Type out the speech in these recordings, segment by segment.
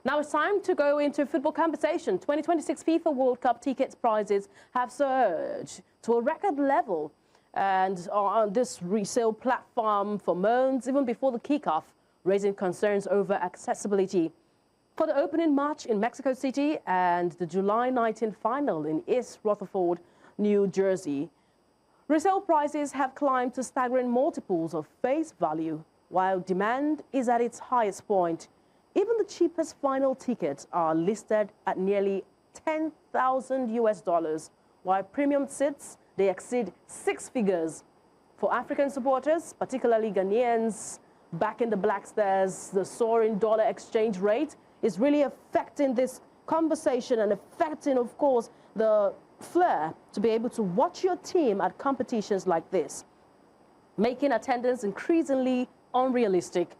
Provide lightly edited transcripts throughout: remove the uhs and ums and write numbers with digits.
Now it's time to go into football conversation. 2026 FIFA World Cup tickets prices have surged to a record level and are on this resale platform for months, even before the kickoff, raising concerns over accessibility. For the opening match in Mexico City and the July 19 final in East Rutherford, New Jersey, resale prices have climbed to staggering multiples of face value, while demand is at its highest point. Even the cheapest final tickets are listed at nearly $10,000 while premium seats, they exceed six figures. For African supporters, particularly Ghanaians, back in the Black Stars, the soaring dollar exchange rate is really affecting this conversation and affecting, of course, the flair to be able to watch your team at competitions like this, making attendance increasingly unrealistic.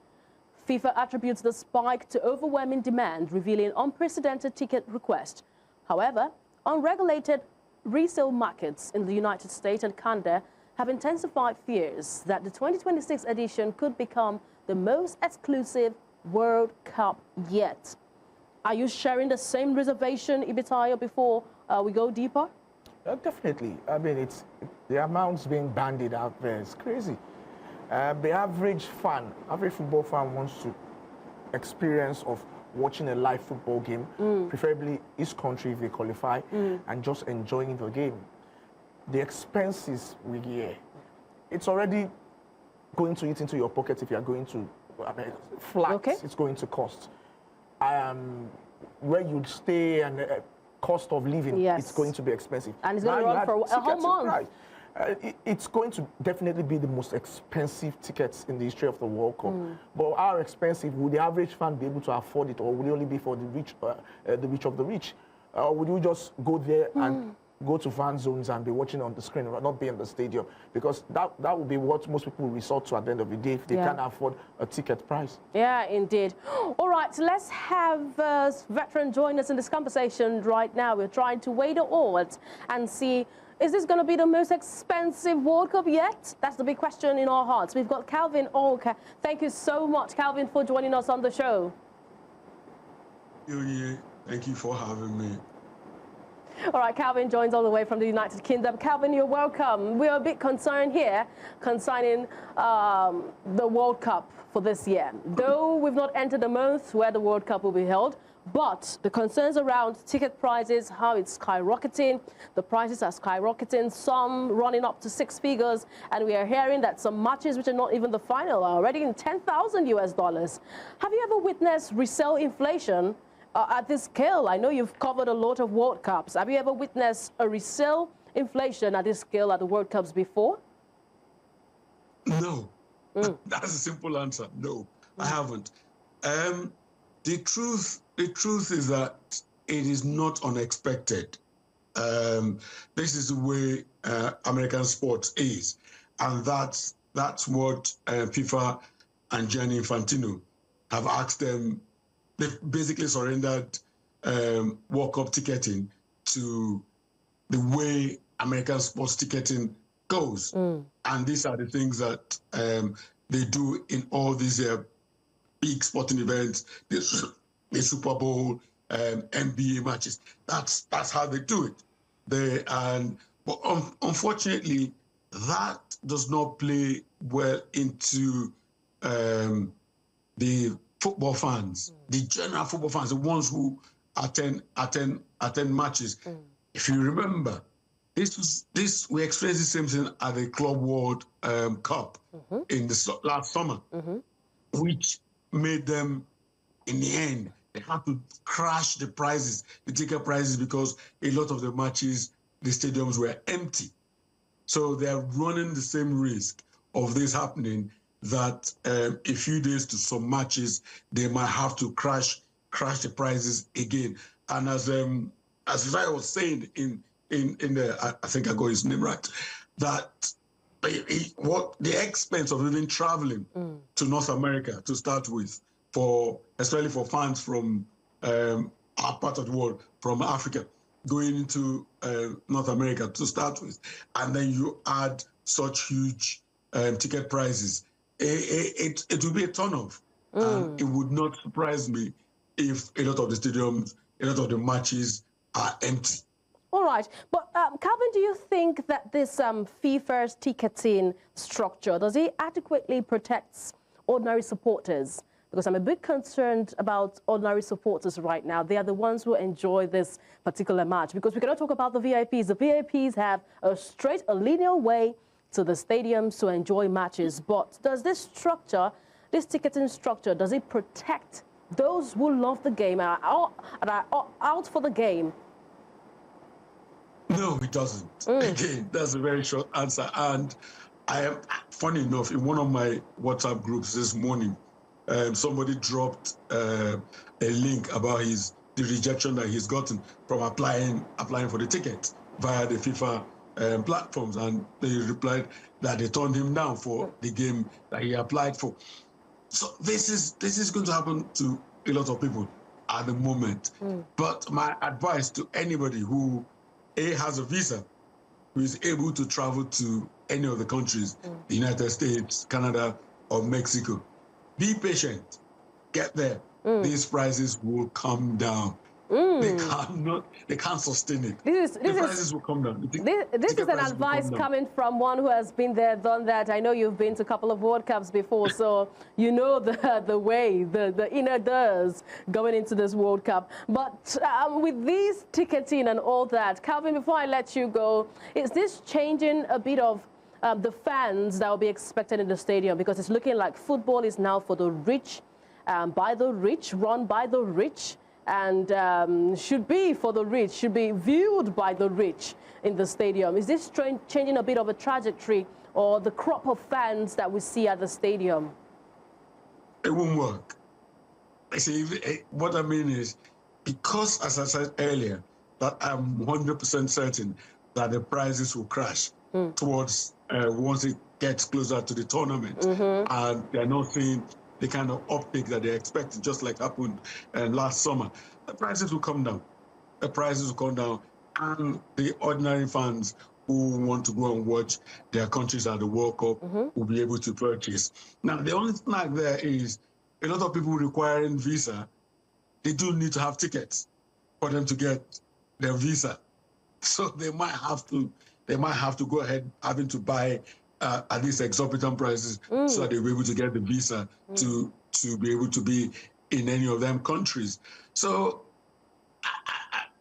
FIFA attributes the spike to overwhelming demand, revealing unprecedented ticket requests. However, unregulated resale markets in the United States and Canada have intensified fears that the 2026 edition could become the most exclusive World Cup yet. Are you sharing the same reservation, Ibitayo, before we go deeper? Definitely. I mean, the amounts being bandied out there is crazy. The average football fan wants to experience of watching a live football game, preferably each country if they qualify, and just enjoying the game. The expenses we hear, it's already going to eat into your pocket if you are going to flights. Okay. It's going to cost. Where you'd stay and cost of living, yes, it's going to be expensive. And it's going to run for a whole month. Right. It's going to definitely be the most expensive tickets in the history of the World Cup. But how expensive would the average fan be able to afford it, or would it only be for the rich of the rich? Would you just go there and go to fan zones and be watching on the screen, not be in the stadium? Because that would be what most people resort to at the end of the day if they can't afford a ticket price. Yeah, indeed. All right, so let's have a veteran join us in this conversation right now. We're trying to weigh the odds and see, is this going to be the most expensive World Cup yet? That's the big question in our hearts. We've got Calvin Onwuka. Thank you so much, Calvin, for joining us on the show. Thank you for having me. All right, Calvin joins all the way from the United Kingdom. Calvin, you're welcome. We're a bit concerned here concerning the World Cup for this year. Though we've not entered the month where the World Cup will be held, but the concerns around ticket prices, how it's skyrocketing, the prices are skyrocketing, some running up to six figures, and we are hearing that some matches which are not even the final are already in $10,000. Have you ever witnessed resale inflation at this scale? I know you've covered a lot of World Cups. Have you ever witnessed a resale inflation at this scale at the World Cups before? No. That's a simple answer. No, I haven't. The truth is that it is not unexpected. This is the way American sports is, and that's what FIFA and Gianni Infantino have asked them. They've basically surrendered World Cup ticketing to the way American sports ticketing goes. And these are the things that they do in all these big sporting events, the Super Bowl, NBA matches. That's how they do it. But unfortunately, that does not play well into the football fans, the general football fans, the ones who attend matches. If you remember, we experienced the same thing at the Club World Cup in the last summer, which made them, in the end, they had to crash the prices, the ticket prices, because a lot of the matches, the stadiums were empty. So they are running the same risk of this happening, that a few days to some matches, they might have to crash the prices again. And as I was saying in the, I think I got his name right, that what the expense of even traveling to North America to start with, especially for fans from our part of the world, from Africa, going into North America to start with, and then you add such huge ticket prices, it would be a turn-off. And it would not surprise me if a lot of the stadiums, a lot of the matches are empty. All right, but Calvin, do you think that this FIFA's ticketing structure, does it adequately protect ordinary supporters? Because I'm a bit concerned about ordinary supporters right now. They are the ones who enjoy this particular match, because we cannot talk about the VIPs. The VIPs have a linear way to the stadiums to enjoy matches. But does this structure, this ticketing structure, does it protect those who love the game and are out for the game? No, it doesn't. Again, that's a very short answer. And I am, funny enough, in one of my WhatsApp groups this morning, somebody dropped a link about the rejection that he's gotten from applying for the ticket via the FIFA platforms, and they replied that they turned him down for the game that he applied for. So this is going to happen to a lot of people at the moment. But my advice to anybody who has a visa, who is able to travel to any of the countries, the United States, Canada, or Mexico, be patient. Get there. These prices will come down. They can't sustain it. The prices will come down. This is an advice coming from one who has been there, done that. I know you've been to a couple of World Cups before, so you know the way, the inner doors going into this World Cup. But with these ticketing and all that, Calvin, before I let you go, is this changing a bit of the fans that will be expected in the stadium? Because it's looking like football is now for the rich, by the rich, run by the rich, and should be for the rich, should be viewed by the rich in the stadium. Is this changing a bit of a trajectory or the crop of fans that we see at the stadium? It won't work. I see, what I mean is, because, as I said earlier, that I'm 100% certain that the prices will crash towards once it gets closer to the tournament, and they're not seeing the kind of uptake that they expected, just like happened last summer. The prices will come down. The prices will come down, and the ordinary fans who want to go and watch their countries at the World Cup will be able to purchase. Now, the only snag there is a lot of people requiring visa, they do need to have tickets for them to get their visa. So they might have to go ahead having to buy at these exorbitant prices so that they'll be able to get the visa to be able to be in any of them countries. So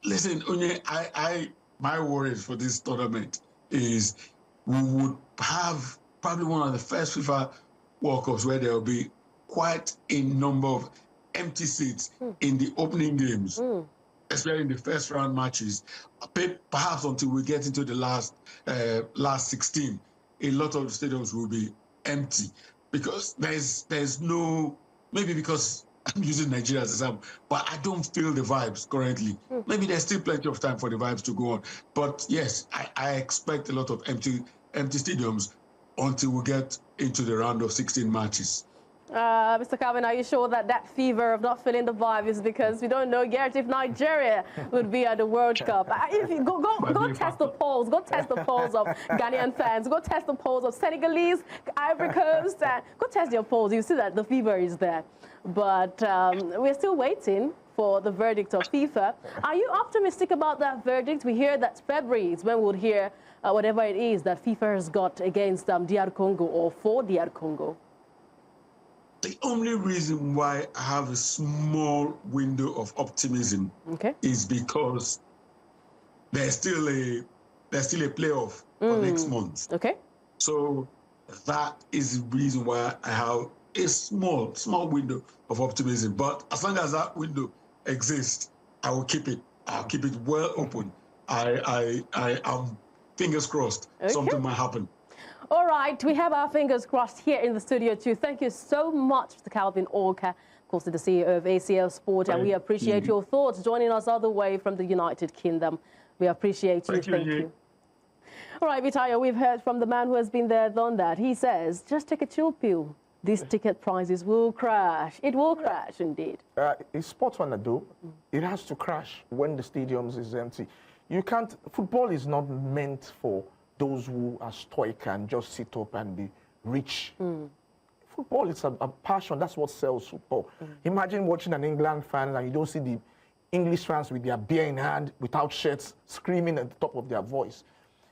listen, Onye, my worries for this tournament is we would have probably one of the first FIFA World Cups where there will be quite a number of empty seats in the opening games, especially in the first round matches, perhaps until we get into the last 16. A lot of the stadiums will be empty because there's no, maybe because I'm using Nigeria as an example, but I don't feel the vibes currently. Maybe there's still plenty of time for the vibes to go on. But yes, I expect a lot of empty stadiums until we get into the round of 16 matches. Mr. Calvin, are you sure that that fever of not feeling the vibe is because we don't know yet if Nigeria would be at the World Cup? If you go test the polls, go test the polls of Ghanaian fans, go test the polls of Senegalese, Ivory Coast, go test your polls. You see that the fever is there. But we're still waiting for the verdict of FIFA. Are you optimistic about that verdict? We hear that February is when we'll hear whatever it is that FIFA has got against DR Congo or for DR Congo. The only reason why I have a small window of optimism is because there's still a playoff for next month. So that is the reason why I have a small window of optimism. But as long as that window exists, I will keep it. I'll keep it well open. I am fingers crossed something might happen. All right, we have our fingers crossed here in the studio too. Thank you so much to Calvin Onwuka, of course, the CEO of ACL Sport, and we appreciate your thoughts joining us all the way from the United Kingdom. We appreciate you. Thank you. All right, Vitayo, we've heard from the man who has been there, done that. He says, just take a chill pill. These ticket prices will crash. It will crash, indeed. It's spot on, though. It has to crash when the stadiums is empty. You can't. Football is not meant for those who are stoic and just sit up and be rich football is a passion. That's what sells football. Imagine watching an England fan and you don't see the English fans with their beer in hand, without shirts, screaming at the top of their voice.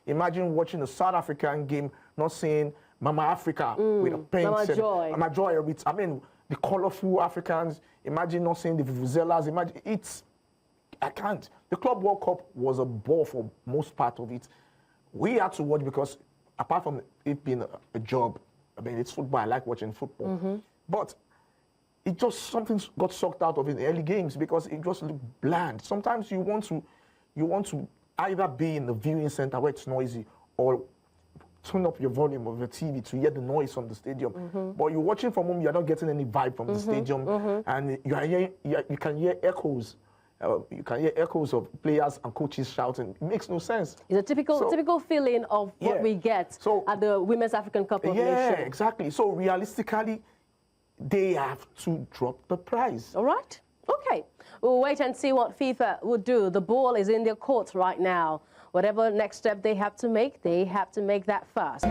Imagine watching a South African game, not seeing Mama Africa with a paint. Mama Joy with, I mean, the colorful Africans. Imagine not seeing the vuvuzelas. Imagine, I can't. The Club World Cup was a ball for most part of it. We had to watch because apart from it being a job, I mean, it's football. I like watching football. But it just, something got sucked out of it in the early games because it just looked bland. Sometimes you want to either be in the viewing center where it's noisy or turn up your volume of your TV to hear the noise from the stadium. But you're watching from home, you're not getting any vibe from the stadium, and you can hear echoes. You can hear echoes of players and coaches shouting. It makes no sense. It's a typical feeling of what we get at the Women's African Cup of Nations. Yeah, exactly. So realistically, they have to drop the price. All right. Okay. We'll wait and see what FIFA will do. The ball is in their court right now. Whatever next step they have to make that first.